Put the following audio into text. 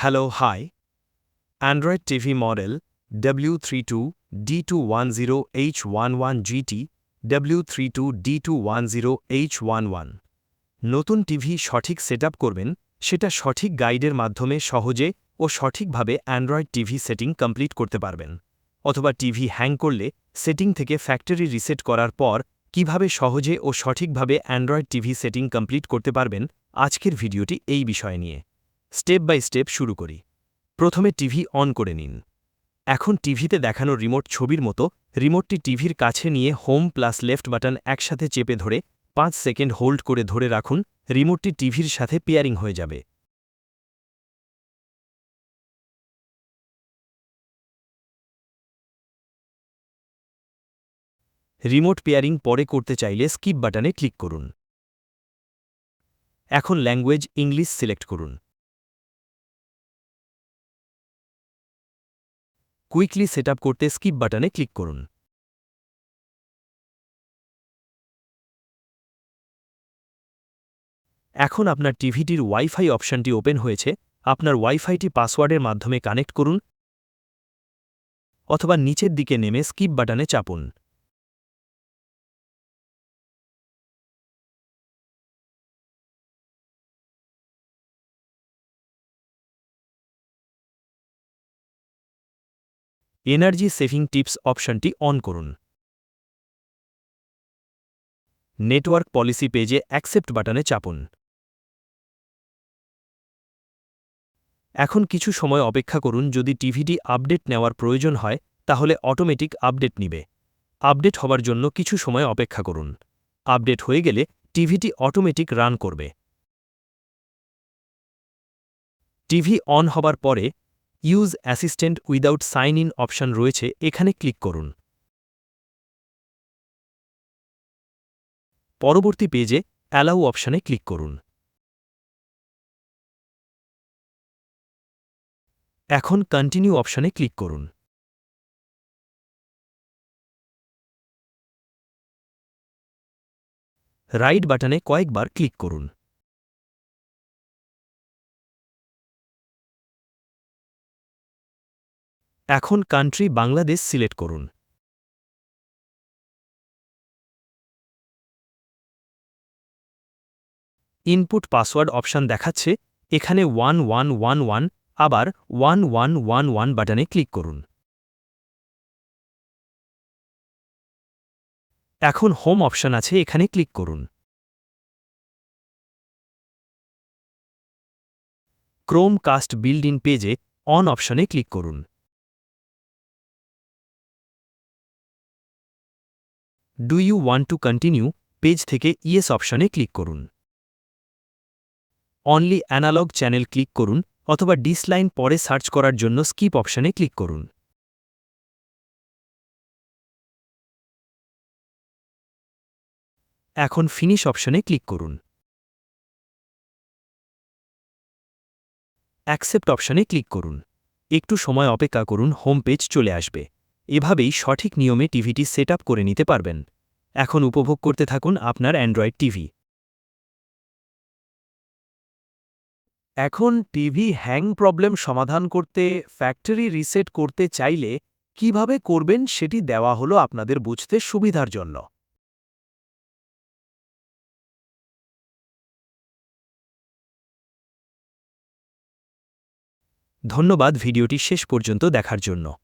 Hello, hi. Android TV model W32D210H11GT W32D210H11 নতুন TV সঠিক setup করবেন সেটা সঠিক গাইডের মাধ্যমে সহজে ও সঠিকভাবে অ্যান্ড্রয়েড টিভি সেটিং কমপ্লিট করতে পারবেন অথবা টিভি হ্যাং করলে সেটিং থেকে ফ্যাক্টরি রিসেট করার পর কিভাবে সহজে ও সঠিকভাবে অ্যান্ড্রয়েড টিভি সেটিং কমপ্লিট করতে পারবেন আজকের ভিডিওটি এই বিষয় নিয়ে স্টেপ বাই স্টেপ শুরু করি প্রথমে টিভি অন করে নিন এখন টিভিতে দেখানো রিমোট ছবির মতো রিমোটটি টিভির কাছে নিয়ে হোম প্লাস লেফট বাটন একসাথে চেপে ধরে 5 সেকেন্ড হোল্ড করে ধরে রাখুন রিমোটটি টিভির সাথে পেয়ারিং হয়ে যাবে রিমোট পেয়ারিং পরে করতে চাইলে স্কিপ বাটনে ক্লিক করুন এখন ল্যাঙ্গুয়েজ ইংলিশ সিলেক্ট করুন কুইকলি সেটআপ করতে স্কিপ বাটনে ক্লিক করুন এখন আপনার টিভিটির ওয়াইফাই অপশনটি ওপেন হয়েছে আপনার ওয়াইফাইটি পাসওয়ার্ডের মাধ্যমে কানেক্ট করুন অথবা নিচের দিকে নেমে স্কিপ বাটনে চাপুন এনার্জি সেভিং টিপস অপশনটি অন করুন নেটওয়ার্ক পলিসি পেজে অ্যাকসেপ্ট বাটনে চাপুন এখন কিছু সময় অপেক্ষা করুন যদি টিভিটি আপডেট নেওয়ার প্রয়োজন হয় তাহলে অটোমেটিক আপডেট নিবে আপডেট হবার জন্য কিছু সময় অপেক্ষা করুন আপডেট হয়ে গেলে টিভিটি অটোমেটিক রান করবে টিভি অন হবার পরে use assistant without sign in option রয়েছে এখানে ক্লিক করুন পরবর্তী পেজে অ্যালাউ অপশনে ক্লিক করুন এখন কন্টিনিউ অপশনে ক্লিক করুন রাইট বাটনে কয়েকবার ক্লিক করুন এখন কান্ট্রি বাংলাদেশ সিলেক্ট করুন ইনপুট পাসওয়ার্ড অপশন দেখাচ্ছে এখানে 1111 আবার 1111 বাটনে ক্লিক করুন এখন হোম অপশন আছে এখানে ক্লিক করুন ক্রোম কাস্ট বিল্ড ইন পেজে অন অপশনে ক্লিক করুন do you want to continue page থেকে ইয়েস অপশনে ক্লিক করুন অনলি অ্যানালগ চ্যানেল ক্লিক করুন অথবা ডিসলাইন পরে সার্চ করার জন্য স্কিপ অপশনে ক্লিক করুন এখন ফিনিশ অপশনে ক্লিক করুন অ্যাকসেপ্ট অপশনে ক্লিক করুন একটু সময় অপেক্ষা করুন হোম পেজ চলে আসবে এভাবেই সঠিক নিয়মে টিভিটি সেট আপ করে নিতে পারবেন এখন উপভোগ করতে থাকুন আপনার অ্যান্ড্রয়েড টিভি এখন টিভি হ্যাং প্রবলেম সমাধান করতে ফ্যাক্টরি রিসেট করতে চাইলে কিভাবে করবেন সেটি দেওয়া হলো আপনাদের বুঝতে সুবিধার জন্য ধন্যবাদ ভিডিওটি শেষ পর্যন্ত দেখার জন্য